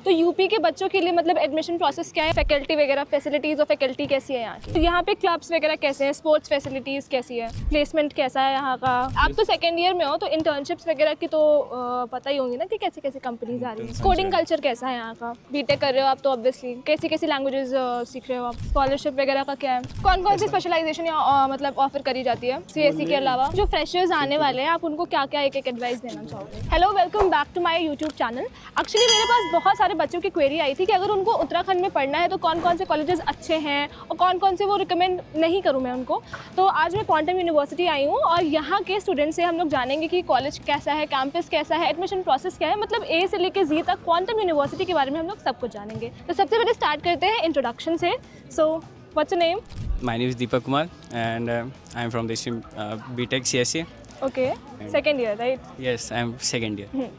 तो यूपी के बच्चों के लिए मतलब एडमिशन प्रोसेस क्या है, फैकल्टी वगैरह, फैसिलिटीज़ और फैकल्टी कैसी है यहाँ की, तो यहाँ पे क्लब्स वगैरह कैसे हैं, स्पोर्ट्स फैसिलिटीज़ कैसी है, प्लेसमेंट कैसा है यहाँ का। आप तो सेकेंड ईयर में हो तो इंटर्नशिप्स वगैरह की तो पता ही होंगी ना कि कैसी कैसी कंपनीज आ रही है। कोडिंग कल्चर कैसा है यहाँ का, बीटेक कर रहे हो आप तो ऑब्वियसली कैसी कैसी लैंग्वेजेस सीख रहे हो आप, स्कॉलरशिप वगैरह का क्या है, कौन कौन सी स्पेशलाइजेशन यहाँ मतलब ऑफर करी जाती है सीएससी के अलावा। जो फ्रेशर्स आने वाले हैं आप उनको क्या क्या एक एक एडवाइस देना चाहोगे। Hello, welcome back to my YouTube channel. Actually मेरे पास बहुत सारे बच्चों की क्वेरी आई थी कि अगर उनको उत्तराखंड में पढ़ना है तो कौन कौन से कॉलेजेस अच्छे हैं और कौन कौन से वो रिकमेंड नहीं करूँ मैं उनको। तो आज मैं क्वांटम यूनिवर्सिटी आई हूँ और यहाँ के स्टूडेंट से हम लोग जानेंगे कि कॉलेज कैसा है, कैंपस कैसा है, एडमिशन प्रोसेस क्या है, मतलब ए से लेकर जी तक क्वांटम यूनिवर्सिटी के बारे में हम लोग सब कुछ जानेंगे। तो सबसे पहले स्टार्ट करते हैं इंट्रोडक्शन से। So what's your name? My name is Deepak Kumar and I am from the stream BTech CSE. Okay, second year, right? Yes, I am second year.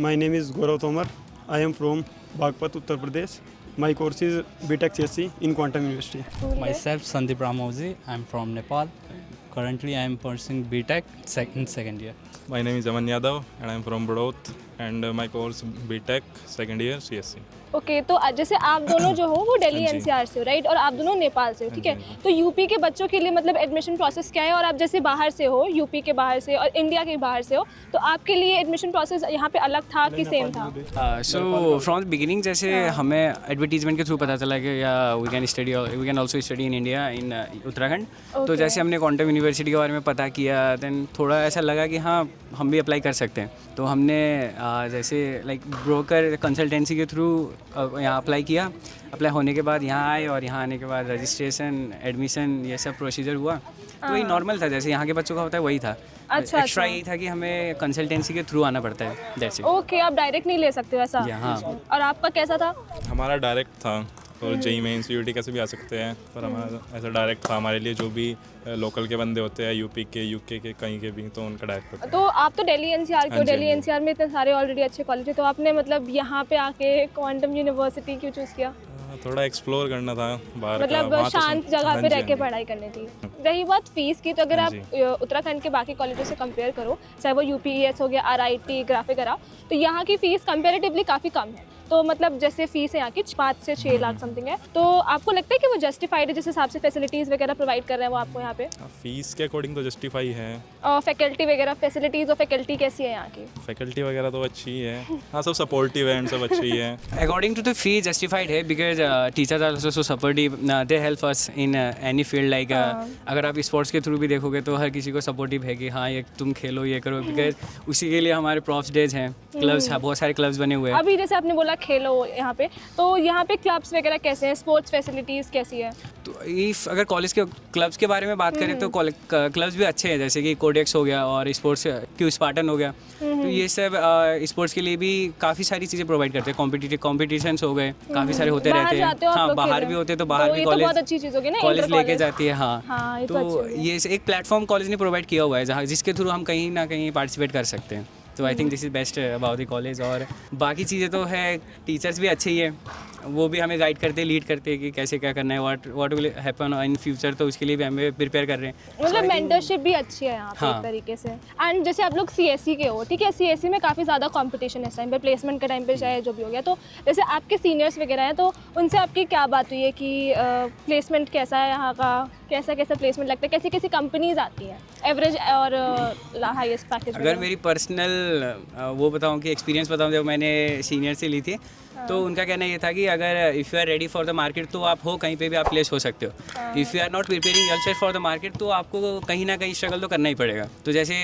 My name is Gaurav Tomar. I am from Bagpat, Uttar Pradesh. My course is BTech CSE in Quantum University. Myself, Sandeep Ramauji. I'm from Nepal. Currently, I am pursuing BTech second year. My name is Aman Yadav and I am from Badot and my course BTech second year CSE. Okay तो जैसे आप दोनों जो हो वो Delhi NCR से हो, right, और आप दोनों नेपाल से हो, ठीक है। तो यूपी के बच्चों के लिए मतलब एडमिशन प्रोसेस क्या है, और आप जैसे बाहर से हो, यूपी के बाहर से और इंडिया के बाहर से हो, तो आपके लिए एडमिशन प्रोसेस यहाँ पे अलग था कि सेम था? So from the beginning जैसे हमें एडवर्टीजमेंट के थ्रू पता चला कि या we can also study in India in Uttarakhand. तो जैसे हमने क्वांटम यूनिवर्सिटी के बारे में पता किया देन थोड़ा ऐसा लगा कि हाँ हम भी अप्लाई कर सकते हैं। तो हमने जैसे लाइक ब्रोकर कंसल्टेंसी के थ्रू यहाँ अप्लाई किया। अप्लाई होने के बाद यहाँ आए और यहाँ आने के बाद रजिस्ट्रेशन, एडमिशन, ये सब प्रोसीजर हुआ। तो वही नॉर्मल था जैसे यहाँ के बच्चों का होता है, वही था। अच्छा, एक्स्ट्रा यही था कि हमें कंसल्टेंसी के थ्रू आना पड़ता है, दैट्स इट। ओके, आप डायरेक्ट नहीं ले सकते वैसा? हाँ। और आपका कैसा था? हमारा डायरेक्ट था और जेई में इंस्टीट्यूट कैसे भी आ सकते हैं, पर हमारा ऐसा डायरेक्ट था हमारे लिए। जो भी लोकल के बंदे होते हैं यूपी के, यूके के, कहीं के भी, तो उनका डायरेक्ट होता है। तो आप तो दिल्ली एनसीआर के हो, दिल्ली एनसीआर में इतने सारे ऑलरेडी अच्छे कॉलेज है, तो आपने मतलब यहाँ पे आके क्वांटम यूनिवर्सिटी क्यों चूज़ किया? थोड़ा एक्सप्लोर करना था बाहर का, मतलब वहाँ तो शांत जगह पे रह के पढ़ाई करनी थी। रही बात फीस की, तो अगर हाँ आप उत्तराखंड के बाकी कॉलेजों से कंपेयर करो, चाहे वो यूपीईएस हो गया, आरआईटी, ग्राफिक करा, तो यहाँ की फ़ीस कंपेरेटिवली काफ़ी कम है। तो मतलब जैसे फीस है यहाँ की 5 से 6 लाख समथिंग है, तो आपको लगता है कि वो जस्टिफाइड है जिस हिसाब से फैसिलिटीज़ वगैरह प्रोवाइड कर रहे हैं वो आपको यहाँ पे? फीस के अकॉर्डिंग तो जस्टिफाई है। और फैकल्टी वगैरह, फैसिलिटीज़ और फैकल्टी कैसी है यहाँ की? फैकल्टी वगैरह तो अच्छी ही है, हाँ सब सपोर्टिव है, सब अच्छी ही है। According to the fee justified है because teachers are also so supportive, they help us in any field like अगर आप स्पोर्ट्स के थ्रू भी देखोगे तो हर किसी को सपोर्टिव है कि हाँ ये तुम खेलो, ये करो, बिकॉज उसी के लिए हमारे प्रॉफ्स डेज हैं, क्लब्स, बहुत सारे क्लब्स बने हुए हैं। अभी जैसे आपने बोला खेलो यहाँ पे, तो यहाँ पे क्लब्स वगैरह कैसे हैं, स्पोर्ट्स फैसिलिटीज़ कैसी है? तो इफ अगर कॉलेज के क्लब्स के बारे में बात करें तो क्लब्स भी अच्छे हैं, जैसे कि कोडेक्स हो गया और स्पोर्ट्स क्यू स्पार्टन हो गया। तो ये सब स्पोर्ट्स के लिए भी काफ़ी सारी चीज़ें प्रोवाइड करते हैं। कॉम्पिटिशन्स हो गए, काफ़ी सारे होते रहते हैं। हाँ, बाहर भी होते हैं, तो बाहर भी कॉलेज बहुत अच्छी चीज़ होगी ना, कॉलेज लेके जाती है। हाँ, हाँ, तो ये एक प्लेटफॉर्म कॉलेज ने प्रोवाइड किया हुआ है जहाँ जिसके थ्रू हम कहीं ना कहीं पार्टिसिपेट कर सकते हैं। तो I think this is best about the college. और बाकी चीज़ें तो है, टीचर्स भी अच्छे ही है, वो भी हमें गाइड करते, लीड करते हैं कि कैसे क्या करना है, what will happen in future, तो उसके लिए भी हमें प्रिपेयर कर रहे हैं। मतलब मेंटरशिप भी अच्छी है यहाँ पे एक तरीके से। एंड जैसे आप लोग सीएससी के हो, ठीक है, सीएससी में काफ़ी ज़्यादा कंपटीशन है इस टाइम पे, प्लेसमेंट के टाइम पे चाहे जो भी हो गया, तो जैसे आपके सीनियर्स वगैरह हैं, तो उनसे आपकी क्या बात हुई है कि प्लेसमेंट कैसा है यहाँ का, कैसा कैसा प्लेसमेंट लगता है, कैसी कैसी कंपनीज आती हैं, एवरेज और हाईएस्ट पैकेज? अगर मेरी पर्सनल वो बताऊं कि एक्सपीरियंस बताऊं, जब मैंने सीनियर से ली थी तो उनका कहना ये था कि अगर if you are ready for the market तो आप हो कहीं पे भी आप प्लेस हो सकते हो। If you are not preparing yourself for the market तो आपको कहीं ना कहीं स्ट्रगल तो करना ही पड़ेगा। तो जैसे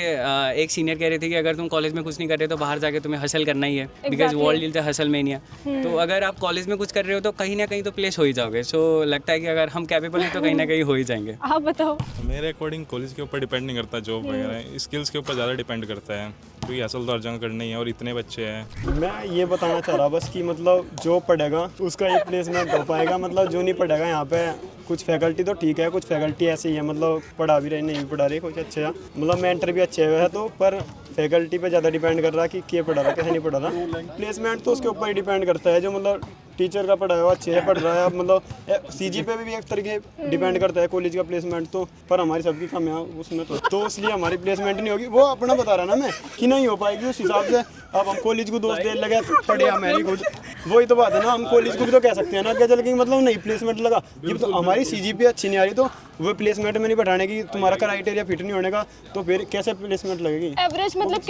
एक सीनियर कह रहे थे कि अगर तुम कॉलेज में कुछ नहीं कर रहे तो बाहर जाके तुम्हें हसल करना ही है, because world is the hustle mania. तो अगर आप कॉलेज में कुछ कर रहे हो तो कहीं ना कहीं तो प्लेस हो ही जाओगे। सो लगता है कि अगर हम कैपेबल हैं तो कहीं ना कहीं हो ही जाएंगे। आप बताओ। मेरे अकॉर्डिंग कॉलेज के ऊपर डिपेंड नहीं करता, जॉब वगैरह स्किल्स के ऊपर ज़्यादा डिपेंड करता है, क्योंकि असल तो हर जगह करना ही है और इतने बच्चे हैं। मैं ये बताना चाह रहा बस कि मतलब जो पढ़ेगा उसका एक प्लेसमेंट हो पाएगा, मतलब जो नहीं पढ़ेगा यहाँ पे कुछ फैकल्टी तो ठीक है, कुछ फैकल्टी ऐसी है मतलब पढ़ा भी रही, नहीं भी पढ़ा रही, कुछ अच्छे हैं, मतलब मेंटर भी अच्छे हुए हैं, तो पर फैकल्टी पे ज़्यादा डिपेंड कर रहा है कि क्या पढ़ा रहा है, कैसे नहीं पढ़ा रहा। प्लेसमेंट तो उसके ऊपर ही डिपेंड करता है, जो मतलब टीचर का पढ़ा हुआ अच्छे से पढ़ रहा है, मतलब सीजी पे भी एक तरीके डिपेंड करता है कॉलेज का प्लेसमेंट तो, पर हमारी सबकी कम है उसमें तो इसलिए हमारी प्लेसमेंट नहीं होगी। वो अपना बता रहा ना मैं कि नहीं हो पाएगी, उस हिसाब से अब हम कॉलेज को दोस्त देने लगे पढ़े हमारी खुद, वही तो बात है ना, हम कॉलेज को भी तो कह सकते हैं ना क्या चल के मतलब नहीं प्लेसमेंट लगा, जब तो हमारी CGPA अच्छी नहीं आ रही तो वो प्लेसमेंट में नहीं बैठाने की, तुम्हारा क्राइटेरिया फिट नहीं होने का तो फिर कैसे प्लेसमेंट लगेगी। एवरेज मतलब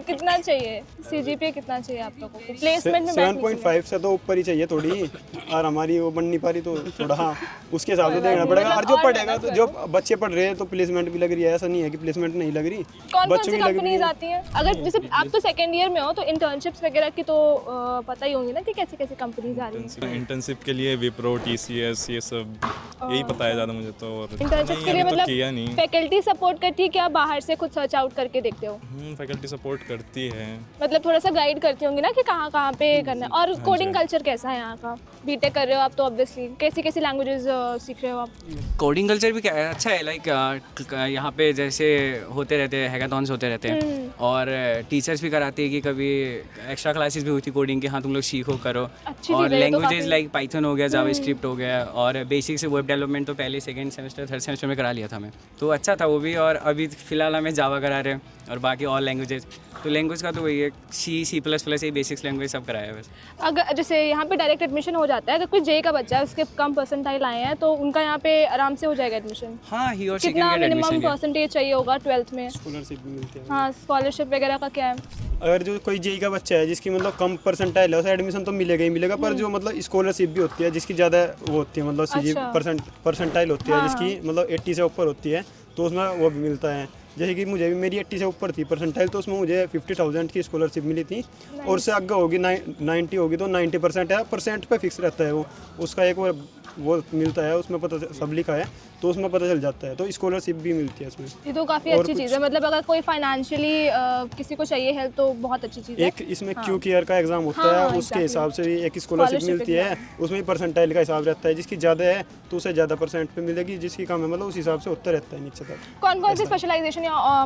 कितना चाहिए, CGPA कितना चाहिए आप लोगों को प्लेसमेंट में? 7.5 से तो ऊपर ही चाहिए थोड़ी, और हमारी वो बन नहीं पा रही तो थोड़ा हाँ उसके हिसाब से देखना पड़ेगा। और जो पढ़ेगा तो जो बच्चे पढ़ रहे हैं तो प्लेसमेंट भी लग रही है, ऐसा नहीं है कि प्लेसमेंट नहीं लग रही, कौन बच्चे सी भी लग रही कंपनीज है। आती हैं? अगर जैसे आप तो सेकेंड ईयर में हो तो इंटर्नशिप्स वगैरह की तो पता ही होंगी ना कि कैसी कैसी कंपनीज आ रही हैं। इंटर्नशिप के लिए विप्रो, TCS ये सब यही पता है ज़्यादा मुझे तो। और इंटर्नशिप्स के लिए तो किया नहीं। मतलब फैकल्टी सपोर्ट करती है क्या, बाहर से खुद सर्च आउट करके देखते हो? फैकल्टी सपोर्ट करती है। मतलब थोड़ा सा गाइड करती होंगी ना कि कहाँ पे करना है। और कोडिंग कल्चर कैसा है यहाँ का? बीटेक कर रहे हो आप तो ऑब्वियसली कैसी कैसी लैंग्वेजेस सीख रहे हो आप? कोडिंग कल्चर भी अच्छा है, लाइक यहाँ पे जैसे होते रहते हैं हैकाथॉन्स होते रहते हैं, और टीचर्स भी कराते हैं कि कभी एक्स्ट्रा क्लासेस भी होती कोडिंग के, हाँ तुम लोग सीखो करो। अच्छी और चीज़ है ये तो लैंग्वेजेस काफ़ी। लाइक पाइथन हो गया, जावास्क्रिप्ट हो गया, और बेसिक से वेब डेवलपमेंट तो पहले सेकंड सेमेस्टर थर्ड सेमेस्टर में करा लिया था मैं, तो अच्छा था वो भी। और अभी फ़िलहाल हमें जावा करा रहे हैं और बाकी और लैंग्वेजेस, तो लैंग्वेज का तो वही है C++ ये बेसिक्स लैंग्वेज सब कराया है बस। अगर जैसे यहाँ पे डायरेक्ट एडमिशन हो जाता है, अगर कोई JEE का बच्चा है उसके कम परसेंटाइल आए हैं तो उनका यहाँ पे आराम से हो जाएगा एडमिशन? हाँ, ही और शी कितना can get minimum admission. Percentage चाहिए होगा 12th में? स्कॉलरशिप भी मिलती है। हाँ, स्कॉलरशिप वगैरह का क्या है? अगर जो कोई JEE का बच्चा है जिसकी मतलब कम परसेंटाइल है उसे एडमिशन तो मिलेगा ही मिलेगा, पर जो मतलब स्कॉलरशिप भी होती है जिसकी ज़्यादा वो होती है मतलब अच्छा। परसेंटाइल होती है जिसकी मतलब 80 से ऊपर होती है तो उसमें वो भी मिलता है। जैसे कि मुझे भी मेरी 80 से ऊपर थी परसेंटाइल तो उसमें मुझे 50,000 की स्कॉलरशिप मिली थी, और उससे आगे होगी 90 होगी तो 90% है, परसेंट पे फिक्स रहता है वो, उसका एक वो मिलता है उसमें पता सब लिखा है तो उसमें पता चल जाता है, तो स्कॉलरशिप भी मिलती है उसमें। ये तो काफ़ी और अच्छी चीज़ है, मतलब अगर कोई फाइनेंशियली किसी को चाहिए हेल्प तो बहुत अच्छी चीज़ है। एक इसमें QCare का एग्जाम होता हाँ, है, उसके हिसाब से भी एक स्कॉलरशिप मिलती है, उसमें परसेंटाइल का हिसाब रहता है, जिसकी ज़्यादा है तो उसे ज़्यादा परसेंट पे मिलेगी, जिसकी कम है मतलब उस हिसाब से उत्तर रहता है नीचे तक। कौन कौन सी स्पेशलाइजेशन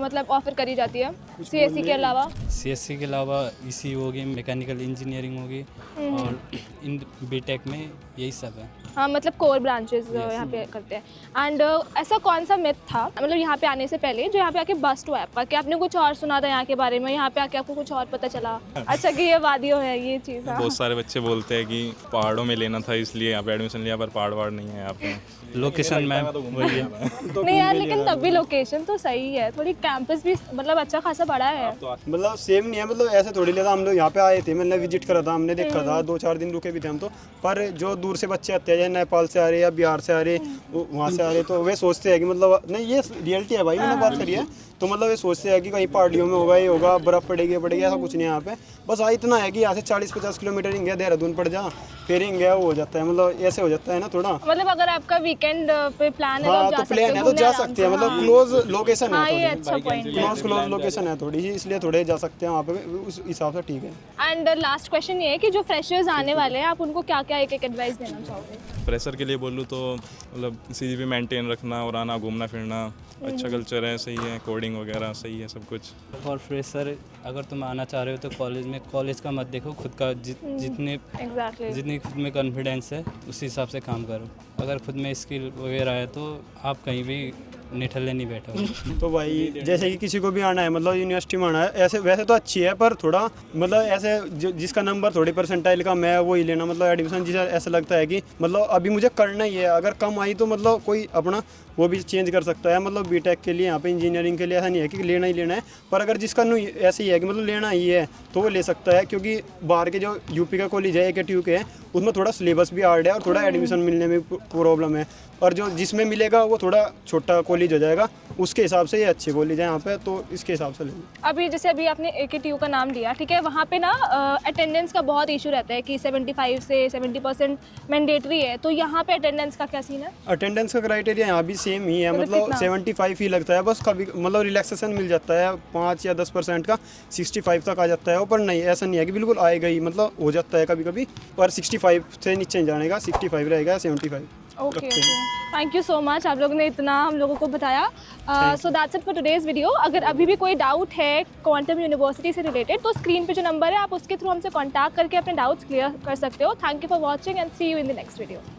मतलब ऑफर करी जाती है CSE के अलावा? CSE के अलावा ECU होगी, मैकेनिकल इंजीनियरिंग होगी, और इन बीटेक में यही सब है। हाँ, मतलब कोर ब्रांचेस यहाँ पे करते हैं। एंड ऐसा कौन सा मिथ था मतलब यहाँ पे आने से पहले जो यहाँ पे आके बस्ट हुआ आपका, कि आपने कुछ और सुना था यहाँ के बारे में, यहाँ पे आके आपको कुछ और पता चला अच्छा कि ये वादियों है ये चीज़? हाँ। बहुत सारे बच्चे बोलते हैं कि पहाड़ों में लेना था इसलिए यहाँ पे एडमिशन लिया, पर पहाड़ वहाड़ नहीं है यहाँ पे। लोकेशन मैम वही है। नहीं यार, लेकिन तब भी लोकेशन तो सही है, थोड़ी कैंपस भी मतलब अच्छा खासा बड़ा है। मतलब सेम नहीं है, मतलब ऐसे थोड़ी लेता, हम लोग यहाँ पे आए थे, मैंने विजिट करा था, हमने देखा था, 2-4 दिन रुके भी थे हम तो, पर जो दूर से बच्चे आते हैं नेपाल से आ रहे या बिहार से आ रहे वहाँ से आ रहे तो वे सोचते हैं कि मतलब नहीं ये रियलिटी है भाई, मैंने बात करी है, तो मतलब ये सोचते हैं कि कहीं पहाड़ियों में होगा ये होगा, बर्फ़ पड़ेगी ऐसा कुछ नहीं है यहाँ पे। बस इतना है कि यहाँ से 40-50 किलोमीटर इंडिया देहरादून पड़ जा, फिर इंडिया वो हो जाता है, मतलब ऐसे हो जाता है ना थोड़ा। मतलब अगर आपका वीकेंड पे प्लान है हाँ तो तो प्लान है तो जा सकते हैं, मतलब क्लोज लोकेशन हाँ, ये है, अच्छा पॉइंट है। क्लोज लोकेशन है थोड़ी सी, इसलिए थोड़े जा सकते हैं वहाँ पे, उस हिसाब से ठीक है। एंड लास्ट क्वेश्चन ये है कि जो फ्रेशर्स आने वाले हैं आप उनको क्या क्या एक एडवाइस देना चाहोगे? फ्रेशर के लिए बोलूँ तो मतलब CGPA मेंटेन रखना और आना घूमना फिरना अच्छा कल्चर है, सही है, कोडिंग वगैरह सही है सब कुछ। और फ्रेशर अगर तुम आना चाह रहे हो तो कॉलेज का मत देखो, खुद का जितनी खुद में कॉन्फिडेंस है उस हिसाब से काम करो। अगर खुद में स्किल वगैरह है तो आप कहीं भी निठल्ले नहीं बैठो। तो भाई जैसे कि किसी को भी आना है मतलब यूनिवर्सिटी में आना है, ऐसे वैसे तो अच्छी है पर थोड़ा मतलब ऐसे जिसका नंबर थोड़ी परसेंटाइल कम है वो ही लेना, मतलब एडमिशन जिसे ऐसा लगता है कि मतलब अभी मुझे करना ही है, अगर कम आई तो मतलब कोई अपना वो भी चेंज कर सकता है, मतलब बीटेक के लिए यहाँ पे इंजीनियरिंग के लिए ऐसा नहीं है कि लेना ही लेना है, पर अगर जिसका नहीं ऐसे ही है कि मतलब लेना ही है तो वो ले सकता है, क्योंकि बाहर के जो यूपी का कॉलेज है AKTU के उसमें थोड़ा सिलेबस भी हार्ड है और थोड़ा एडमिशन मिलने में प्रॉब्लम है, और जो जिसमें मिलेगा वो थोड़ा छोटा कॉलेज हो जाएगा, उसके हिसाब से ये अच्छे कॉलेज है यहाँ पे, तो इसके हिसाब से लेंगे। अभी आपने AKTU का नाम लिया, ठीक है, वहाँ पे ना अटेंडेंस का बहुत इशू रहता है कि 75 से 70% मैंडेटरी है, तो यहाँ पे अटेंडेंस का क्या सीन है? अटेंडेंस का क्राइटेरिया यहाँ भी सेम ही है, मतलब कितना? 75 ही लगता है, बस कभी मतलब रिलैक्सेशन मिल जाता है 5 या 10% का, 65 तक आ जाता है वो, पर नहीं ऐसा नहीं है कि बिल्कुल आएगा ही, मतलब हो जाता है कभी कभी, पर 65 से नीचे नहीं जाने का, 65 रहेगा 75। Okay, thank you so much, आप लोगों ने इतना हम लोगों को बताया। So that's it for today's video. अगर अभी भी कोई डाउट है क्वांटम यूनिवर्सिटी से रिलेटेड तो स्क्रीन पे जो नंबर है आप उसके थ्रू हमसे कांटेक्ट करके अपने डाउट्स क्लियर कर सकते हो। Thank you for watching and see you in the next video.